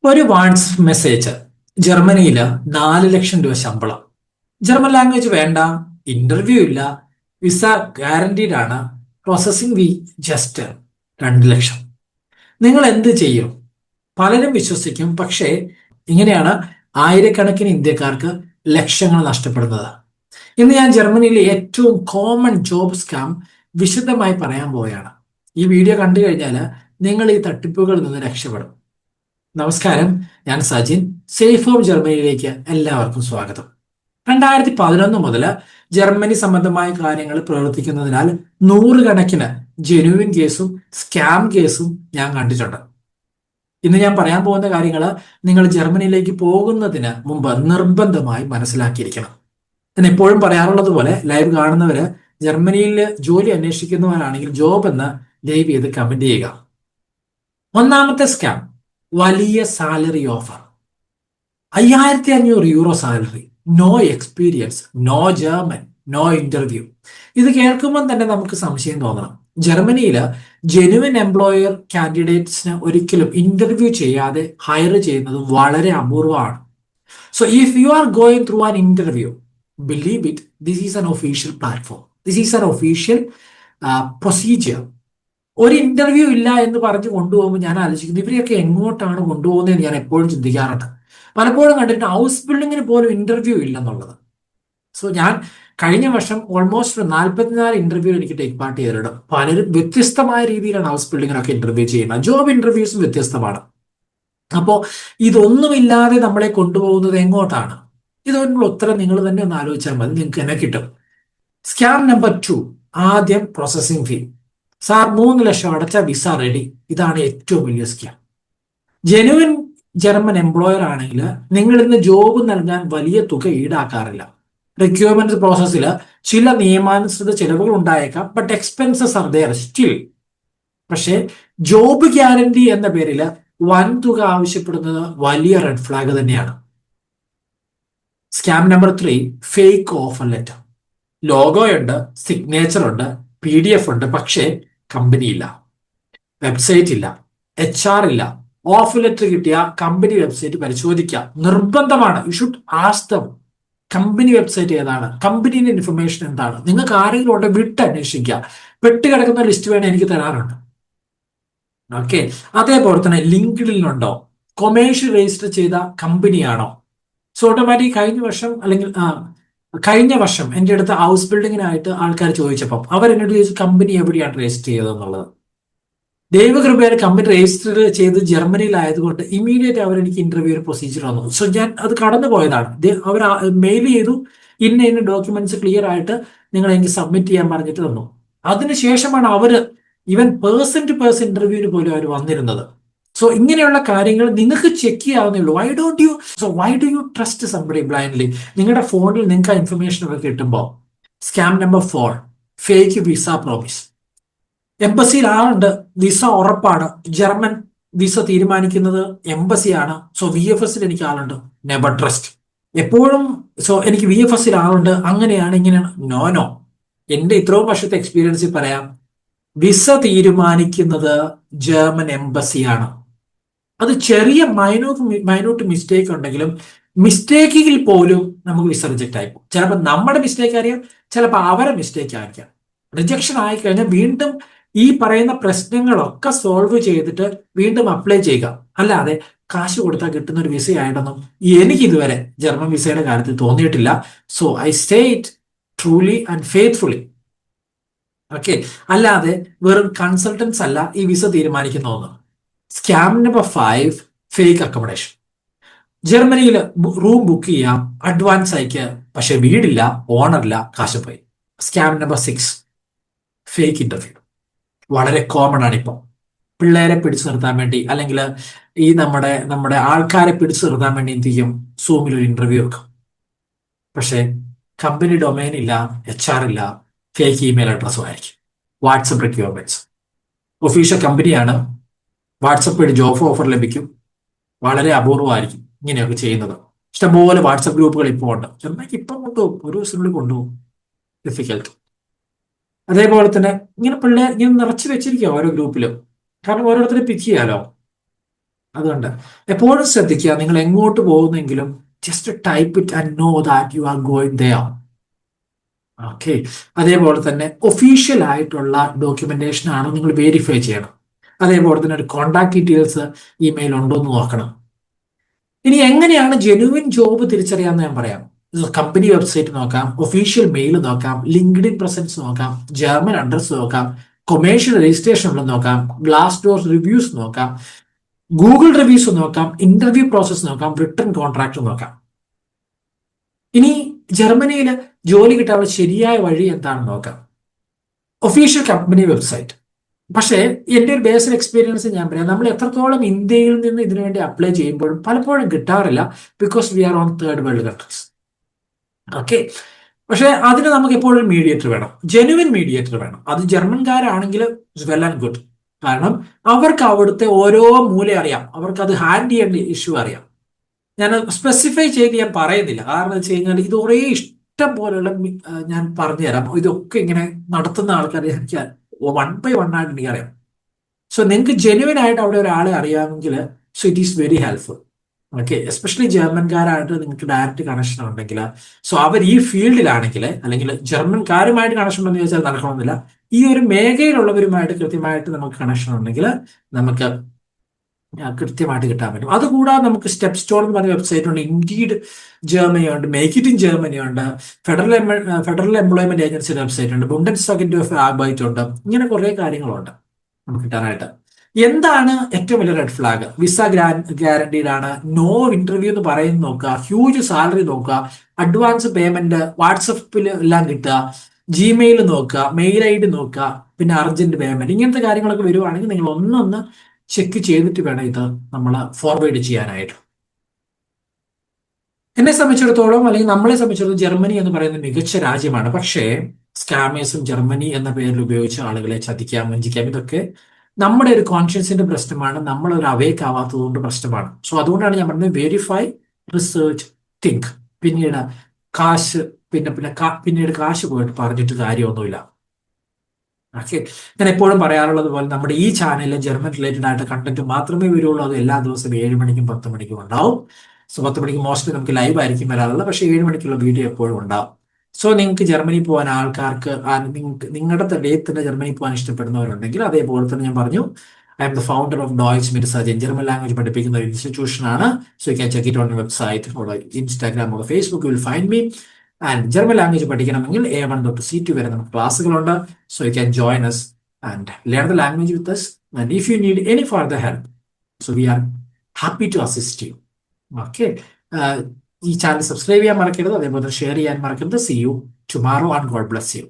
ഒരു WhatsApp message. ജർമ്മനിയിൽ 4 ലക്ഷം രൂപ ശമ്പളം. ജർമ്മൻ ലാംഗ്വേജ് വേണ്ട, ഇന്റർവ്യൂ ഇല്ല, വിസ ഗ്യാരണ്ടീഡ് ആണ്, പ്രോസസ്സിംഗ് ഫീ ജസ്റ്റ് 2 ലക്ഷം. നിങ്ങൾ എന്ത് ചെയ്യും? പലരും വിശ്വസിക്കും, പക്ഷേ ഇങ്ങനെയാണ് ആയിരക്കണക്കിന് ഇന്ത്യക്കാർക്ക് ലക്ഷങ്ങൾ നഷ്ടപ്പെടുന്നത്. ഇന്ന് ഞാൻ ജർമ്മനിയിലെ ഏറ്റവും കോമൺ ജോബ് സ്കാം വിശദമായി പറയാൻ പോവുകയാണ്. ഈ വീഡിയോ കണ്ടു കഴിഞ്ഞാൽ നിങ്ങൾ ഈ തട്ടിപ്പുകളിൽ നിന്ന് രക്ഷപ്പെടും. നമസ്കാരം, ഞാൻ സജിൻ. സേഫ് ഹോം ജർമ്മനിയിലേക്ക് എല്ലാവർക്കും സ്വാഗതം. 2011 മുതൽ ജർമ്മനി സംബന്ധമായ കാര്യങ്ങൾ പ്രവർത്തിക്കുന്നതിനാൽ നൂറുകണക്കിന് ജെനുവിൻ കേസും സ്കാം കേസും ഞാൻ കണ്ടിട്ടുണ്ട്. ഇന്ന് ഞാൻ പറയാൻ പോകുന്ന കാര്യങ്ങൾ നിങ്ങൾ ജർമ്മനിയിലേക്ക് പോകുന്നതിന് മുമ്പ് നിർബന്ധമായി മനസ്സിലാക്കിയിരിക്കണം. ഞാൻ എപ്പോഴും പറയാറുള്ളത് പോലെ ലൈവ് കാണുന്നവര് ജർമ്മനിയിൽ ജോലി അന്വേഷിക്കുന്നവരാണെങ്കിൽ ജോബ് എന്ന് ദയവ് ചെയ്ത് കമന്റ് ചെയ്യുക. ഒന്നാമത്തെ സ്കാം, വലിയ salary offer. 5500 euro salary, no experience, no German, no interview. ഇത് കേൾക്കുമ്പോൾ തന്നെ നമുക്ക് സംശയം തോന്നണം. ജർമ്മനിയിൽ ജെനുവിൻ എംപ്ലോയർ കാൻഡിഡേറ്റ്സിന് ഒരിക്കലും ഇന്റർവ്യൂ ചെയ്യാതെ ഹയർ ചെയ്യുന്നത് വളരെ അപൂർവമാണ്. So if you are going through an interview, believe it, this is an official platform, this is an official procedure. ഒരു ഇന്റർവ്യൂ ഇല്ല എന്ന് പറഞ്ഞ് കൊണ്ടുപോകുമ്പോൾ ഞാൻ ആലോചിക്കുന്നു, ഇവരെയൊക്കെ എങ്ങോട്ടാണ് കൊണ്ടുപോകുന്നതെന്ന് ഞാൻ എപ്പോഴും ചിന്തിക്കാറുണ്ട്. പലപ്പോഴും കണ്ടിട്ട് ഹൗസ് ബിൽഡിങ്ങിന് പോലും ഇന്റർവ്യൂ ഇല്ലെന്നുള്ളത്. സോ ഞാൻ കഴിഞ്ഞ വർഷം ഓൾമോസ്റ്റ് 44 ഇന്റർവ്യൂ എനിക്ക് ടേക്ക് പാർട്ട് ചെയ്തിട്ടുണ്ട്. പലരും വ്യത്യസ്തമായ രീതിയിലാണ് ഹൗസ് ബിൽഡിങ്ങിനൊക്കെ ഇന്റർവ്യൂ ചെയ്യുന്നത്. ജോബ് ഇന്റർവ്യൂസും വ്യത്യസ്തമാണ്. അപ്പോൾ ഇതൊന്നുമില്ലാതെ നമ്മളെ കൊണ്ടുപോകുന്നത് എങ്ങോട്ടാണ്? ഇതിനുള്ള ഉത്തരം നിങ്ങൾ തന്നെ ഒന്ന് ആലോചിച്ചാൽ മതി, നിങ്ങൾക്ക് തന്നെ കിട്ടും. സ്കാം നമ്പർ 2, ആദ്യം പ്രോസസ്സിംഗ് ഫീ. സാർ 3 ലക്ഷം അടച്ച വിസ റെഡി. ഇതാണ് ഏറ്റവും വലിയ സ്കാം. ജെനുവിൻ ജർമ്മൻ എംപ്ലോയർ ആണെങ്കിൽ നിങ്ങൾ ഇന്ന് ജോബ് നൽകാൻ വലിയ തുക ഈടാക്കാറില്ല. റിക്രൂട്ട്മെന്റ് പ്രോസസ്സിൽ ചില നിയമാനുസൃത ചെലവുകൾ ഉണ്ടായേക്കാം, but expenses are there still. പക്ഷേ ജോബ് ഗ്യാരണ്ടി എന്ന പേരിൽ വൻ തുക ആവശ്യപ്പെടുന്നത് വലിയ റെഡ് ഫ്ലാഗ് തന്നെയാണ്. Scam number 3, fake offer letter. ലോഗോയുണ്ട്, സിഗ്നേച്ചർ ഉണ്ട്, PDF ഉണ്ട്, പക്ഷേ കമ്പനി ഇല്ല, വെബ്സൈറ്റ് ഇല്ല, HR ഇല്ല. ഓഫർ ലെറ്റർ കിട്ടിയ കമ്പനി വെബ്സൈറ്റ് പരിശോധിക്കുക, നിർബന്ധമാണ്. You should ask them company website ഏതാണ്, കമ്പനിയുടെ ഇൻഫർമേഷൻ എന്താണ്. നിങ്ങൾക്ക് ആരെങ്കിലും ഉണ്ട്, വിട്ട് അന്വേഷിക്കുക. പെട്ടുകിടക്കുന്ന ലിസ്റ്റ് വേണേൽ എനിക്ക് തരാറുണ്ട്. ഓക്കെ. അതേപോലെ തന്നെ ലിങ്ക്ഡിനുണ്ടോ, കൊമേഴ്ഷ്യൽ രജിസ്റ്റർ ചെയ്ത കമ്പനിയാണോ. സോ ഓട്ടോമാറ്റിക് കഴിഞ്ഞ വർഷം എൻ്റെ അടുത്ത് ഹൗസ് ബിൽഡിങ്ങിനായിട്ട് ആൾക്കാർ ചോദിച്ചപ്പം അവരെന്നോട് ചോദിച്ചു കമ്പനി എവിടെയാണ് രജിസ്റ്റർ ചെയ്തതെന്നുള്ളത്. ദൈവകൃപയാൽ കമ്പനി രജിസ്റ്റർ ചെയ്ത് ജർമ്മനിയിലായതുകൊണ്ട് ഇമീഡിയറ്റ് അവരെനിക്ക് ഇന്റർവ്യൂ പ്രൊസീജിയർ വന്നു. സോ ഞാൻ അത് കടന്നു പോയതാണ്. അവർ മെയിൽ ചെയ്തു, ഇന്ന ഡോക്യുമെന്റ്സ് ക്ലിയർ ആയിട്ട് നിങ്ങൾ എനിക്ക് സബ്മിറ്റ് ചെയ്യാൻ പറഞ്ഞിട്ട് തന്നു. അതിനുശേഷമാണ് അവര് ഈവൻ പേഴ്സൺ ടു പേഴ്സൺ ഇന്റർവ്യൂവിന് പോലും അവർ വന്നിരുന്നത്. സോ ഇങ്ങനെയുള്ള കാര്യങ്ങൾ നിങ്ങൾക്ക് ചെക്ക് ചെയ്യാവുന്നേ ഉള്ളൂ. Why do you trust somebody blindly? നിങ്ങളുടെ ഫോണിൽ നിങ്ങൾക്ക് ആ ഇൻഫർമേഷൻ ഒക്കെ കിട്ടുമ്പോൾ. Scam number 4, fake visa promise. എംബസിയിൽ ആളുണ്ട്, വിസ ഉറപ്പാണ്. ജർമ്മൻ വിസ തീരുമാനിക്കുന്നത് എംബസിയാണ്. സോ VFSൽ എനിക്ക് ആളുണ്ട്, നെവർ ട്രസ്റ്റ്. എപ്പോഴും എനിക്ക് VFSൽ ആളുണ്ട്, അങ്ങനെയാണ് ഇങ്ങനെയാണ്. നോ. എന്റെ ഇത്രയും വർഷത്തെ എക്സ്പീരിയൻസിൽ പറയാം, വിസ തീരുമാനിക്കുന്നത് ജർമ്മൻ എംബസിയാണ്. അത് ചെറിയ മൈന്യൂട്ട് മിസ്റ്റേക്ക് ഉണ്ടെങ്കിലും മിസ്റ്റേക്കിൽ പോലും നമുക്ക് വിസ റിജക്റ്റ് ആയിപ്പോ. ചിലപ്പോൾ നമ്മുടെ മിസ്റ്റേക്ക് അറിയാം, ചിലപ്പോൾ അവരെ മിസ്റ്റേക്ക് ആയിരിക്കാം. റിജക്ഷൻ ആയിക്കഴിഞ്ഞാൽ വീണ്ടും ഈ പറയുന്ന പ്രശ്നങ്ങളൊക്കെ സോൾവ് ചെയ്തിട്ട് വീണ്ടും അപ്ലൈ ചെയ്യുക. അല്ലാതെ കാശ് കൊടുത്താൽ കിട്ടുന്ന ഒരു വിസ ആയിട്ടൊന്നും എനിക്ക് ഇതുവരെ ജർമ്മൻ വിസയുടെ കാര്യത്തിൽ തോന്നിയിട്ടില്ല. So I say it truly and faithfully. Okay. അല്ലാതെ വെറും കൺസൾട്ടൻസ് അല്ല ഈ വിസ തീരുമാനിക്കുന്ന ഒന്ന്. Scam number 5, fake accommodation. ജർമ്മനിയിൽ റൂം ബുക്ക് ചെയ്യാം, അഡ്വാൻസ് അയക്ക്, പക്ഷെ വീടില്ല, ഓണറില്ല, കാശ് പോയി. Scam number 6, fake interview. വളരെ കോമൺ ആണ് ഇപ്പോൾ. പിള്ളേരെ പിടിച്ചു നിർത്താൻ വേണ്ടി, അല്ലെങ്കിൽ ഈ നമ്മുടെ ആൾക്കാരെ പിടിച്ചു നിർത്താൻ വേണ്ടി എന്ത് ചെയ്യും, സൂമിൽ ഒരു ഇന്റർവ്യൂ വെക്കും. പക്ഷെ കമ്പനി ഡൊമൈൻ ഇല്ല, HR ഇല്ല, ഫേക്ക് ഇമെയിൽ അഡ്രസ്സും ആയിരിക്കും. WhatsApp requirements. ഒഫീഷ്യൽ കമ്പനിയാണ്, വാട്സപ്പ് വഴി ജോബ് ഓഫർ ലഭിക്കും. വളരെ അപൂർവമായിരിക്കും ഇങ്ങനെയൊക്കെ ചെയ്യുന്നത്. ഇഷ്ടംപോലെ വാട്സപ്പ് ഗ്രൂപ്പുകൾ ഇപ്പോൾ ഉണ്ട്. ചെന്നൈക്ക് ഇപ്പം കൊണ്ടുപോകും, ഒരു ദിവസത്തിനുള്ളിൽ കൊണ്ടുപോകും. ഡിഫിക്കൽട്ട്. അതേപോലെ തന്നെ ഇങ്ങനെ പിള്ളേർ ഇങ്ങനെ നിറച്ചു വെച്ചിരിക്കുക ഓരോ ഗ്രൂപ്പിലും. കാരണം ഓരോരുത്തരെ പിക്ക് ചെയ്യാലോ. അതുകൊണ്ട് എപ്പോഴും ശ്രദ്ധിക്കുക, നിങ്ങൾ എങ്ങോട്ട് പോകുന്നെങ്കിലും just type it and know that you are going there. Okay. അതേപോലെ തന്നെ ഒഫീഷ്യൽ ആയിട്ടുള്ള ഡോക്യുമെന്റേഷൻ ആണോ നിങ്ങൾ വെരിഫൈ ചെയ്യണം. അതേപോലെ തന്നെ ഒരു കോൺടാക്ട് ഡീറ്റെയിൽസ് ഇമെയിൽ ഉണ്ടോ എന്ന് നോക്കണം. ഇനി എങ്ങനെയാണ് ജെനുവിൻ ജോബ് തിരിച്ചറിയാമെന്ന് ഞാൻ പറയാം. കമ്പനി വെബ്സൈറ്റ് നോക്കാം, ഒഫീഷ്യൽ മെയിൽ നോക്കാം, ലിങ്ക്ഡിൻ പ്രസൻസ് നോക്കാം, ജർമ്മൻ അഡ്രസ് നോക്കാം, കൊമേഴ്ഷ്യൽ രജിസ്ട്രേഷൻ ഉള്ളത് നോക്കാം, ഗ്ലാസ് ഡോർ റിവ്യൂസ് നോക്കാം, ഗൂഗിൾ റിവ്യൂസ് നോക്കാം, ഇന്റർവ്യൂ പ്രോസസ് നോക്കാം, റിട്ടേൺ കോൺട്രാക്ട് നോക്കാം. ഇനി ജർമ്മനിയിൽ ജോലി കിട്ടാനുള്ള ശരിയായ വഴി എന്താണെന്ന് നോക്കാം. Official company website. പക്ഷേ എൻ്റെ ഒരു ബേസിക് എക്സ്പീരിയൻസ് ഞാൻ പറയാം, നമ്മൾ എത്രത്തോളം ഇന്ത്യയിൽ നിന്ന് ഇതിനു വേണ്ടി അപ്ലൈ ചെയ്യുമ്പോഴും പലപ്പോഴും കിട്ടാറില്ല, because we R on third world countries. Okay. പക്ഷേ അതിന് നമുക്ക് എപ്പോഴും മീഡിയേറ്റർ വേണം, ജെനുവിൻ മീഡിയേറ്റർ വേണം. അത് ജർമ്മൻകാരാണെങ്കിൽ വെൽ ആൻഡ് ഗുഡ്. കാരണം അവർക്ക് അവിടുത്തെ ഓരോ മൂല അറിയാം, അവർക്ക് അത് ഹാൻഡിൽ ചെയ്യേണ്ട ഇഷ്യൂ അറിയാം. ഞാൻ സ്പെസിഫൈ ചെയ്ത് ഞാൻ പറയുന്നില്ല, കാരണം എന്ന് വെച്ച് കഴിഞ്ഞാൽ ഇത് കുറേ ഇഷ്ടം പോലെയുള്ള ഞാൻ പറഞ്ഞുതരാം. ഇതൊക്കെ ഇങ്ങനെ നടത്തുന്ന ആൾക്കാരെ എനിക്ക് വൺ ബൈ വൺ ആയിട്ട് എനിക്കറിയാം. സോ നിങ്ങൾക്ക് ജെനുവിൻ ആയിട്ട് അവിടെ ഒരാളെ അറിയാമെങ്കിൽ so it is very helpful. Okay. Especially ജർമ്മൻകാരായിട്ട് നിങ്ങൾക്ക് ഡയറക്റ്റ് കണക്ഷൻ ഉണ്ടെങ്കിൽ, സോ അവർ ഈ ഫീൽഡിലാണെങ്കിൽ, അല്ലെങ്കിൽ ജർമ്മൻകാരുമായിട്ട് കണക്ഷൻ ഉണ്ടെന്ന് ചോദിച്ചാൽ നടക്കണമെന്നില്ല, ഈ ഒരു മേഖലയിലുള്ളവരുമായിട്ട് കൃത്യമായിട്ട് നമുക്ക് കണക്ഷൻ ഉണ്ടെങ്കിൽ നമുക്ക് കൃത്യമായിട്ട് കിട്ടാൻ പറ്റും. അതുകൂടാതെ നമുക്ക് സ്റ്റെപ്പ് സ്റ്റോൺ എന്ന് പറഞ്ഞ വെബ്സൈറ്റ് ഉണ്ട്, ഇൻഡീഡ് ജർമ്മനി ഉണ്ട്, മേക്ക് ഇറ്റ് ഇൻ ജർമ്മനി ഉണ്ട്, ഫെഡറൽ എംപ്ലോയ്മെന്റ് ഏജൻസിയുടെ വെബ്സൈറ്റ് ഉണ്ട്, ബുണ്ടൻസ്ടാഗിന്റെ ആർബൈറ്റ് ഉണ്ട്. ഇങ്ങനെ കുറെ കാര്യങ്ങളുണ്ട് നമുക്ക് കിട്ടാനായിട്ട്. എന്താണ് ഏറ്റവും വലിയ റെഡ് ഫ്ലാഗ്? വിസ ഗ്യാരണ്ടീഡ് ആണ്, നോ ഇന്റർവ്യൂ എന്ന് പറയുന്നത് നോക്കുക, ഹ്യൂജ് സാലറി നോക്കുക, അഡ്വാൻസ് പേയ്മെന്റ് വാട്സപ്പിൽ എല്ലാം കിട്ടുക, ജിമെയിൽ നോക്കുക, മെയിൽ ഐ ഡി നോക്കുക, പിന്നെ അർജന്റ് പേയ്മെന്റ്, ഇങ്ങനത്തെ കാര്യങ്ങളൊക്കെ വരുവാണെങ്കിൽ നിങ്ങൾ ഒന്നൊന്ന് ചെക്ക് ചെയ്തിട്ട് വേണം ഇത് നമ്മൾ ഫോർവേഡ് ചെയ്യാനായിട്ട്. എന്നെ സംബന്ധിച്ചിടത്തോളം, അല്ലെങ്കിൽ നമ്മളെ സംബന്ധിച്ചിടത്തോളം, ജർമ്മനി എന്ന് പറയുന്നത് മികച്ച രാജ്യമാണ്. പക്ഷേ സ്കാമേഴ്സും ജർമ്മനി എന്ന പേരിൽ ഉപയോഗിച്ച് ആളുകളെ ചതിക്കാം, വഞ്ചിക്കാം. ഇതൊക്കെ നമ്മുടെ ഒരു കോൺഷ്യൻസിന്റെ പ്രശ്നമാണ്, നമ്മളൊരു അവേക്ക് ആവാത്തത് കൊണ്ട് പ്രശ്നമാണ്. സോ അതുകൊണ്ടാണ് ഞാൻ പറഞ്ഞത് വെരിഫൈ, റിസർച്ച്, തിങ്ക്. പിന്നീട് കാശ് പിന്നീട് കാശ് പോയിട്ട് പറഞ്ഞിട്ട് കാര്യമൊന്നുമില്ല. ഓക്കെ. ഞാൻ എപ്പോഴും പറയാറുള്ളത് പോലെ നമ്മുടെ ഈ ചാനലിൽ ജർമ്മൻ റിലേറ്റഡ് ആയിട്ട് കണ്ടന്റ് മാത്രമേ വരുള്ളൂ. അത് എല്ലാ ദിവസവും 7 മണിക്കും 10 മണിക്കും ഉണ്ടാവും. സോ 10 മണിക്ക് മോസ്റ്റ്ലി നമുക്ക് ലൈവ് ആയിരിക്കും വരാറുള്ളത്, പക്ഷേ 7 മണിക്കുള്ള വീഡിയോ എപ്പോഴും ഉണ്ടാവും. സോ നിങ്ങൾക്ക് ജർമ്മനി പോകാൻ ആൾക്കാർക്ക് നിങ്ങളുടെ ഡേറ്റ് തന്നെ ജർമ്മനി പോകാൻ ഇഷ്ടപ്പെടുന്നവരുണ്ടെങ്കിൽ, അതേപോലെ തന്നെ ഞാൻ പറഞ്ഞു, I'm the founder of ഡോയ്ച്ച് മിറ്റ് സർജൻ, ജർമ്മൻ ലാംഗ്വേജ് പഠിപ്പിക്കുന്ന ഒരു ഇൻസ്റ്റിറ്റ്യൂഷൻ ആണ്. So you can check it on website, Instagram, Facebook, will find me. And German language പഠിക്കണമെങ്കിൽ A1 തൊട്ട് C2 വരെ നമുക്ക് ക്ലാസ്സുകളുണ്ട്. So you can join us and learn the language with us. And if you need any further help, so we are happy to assist you. Okay. ഈ channel subscribe ചെയ്യാൻ മറക്കരുത്, അതേപോലെ share ചെയ്യാൻ മറക്കരുത്. See you tomorrow and God bless you.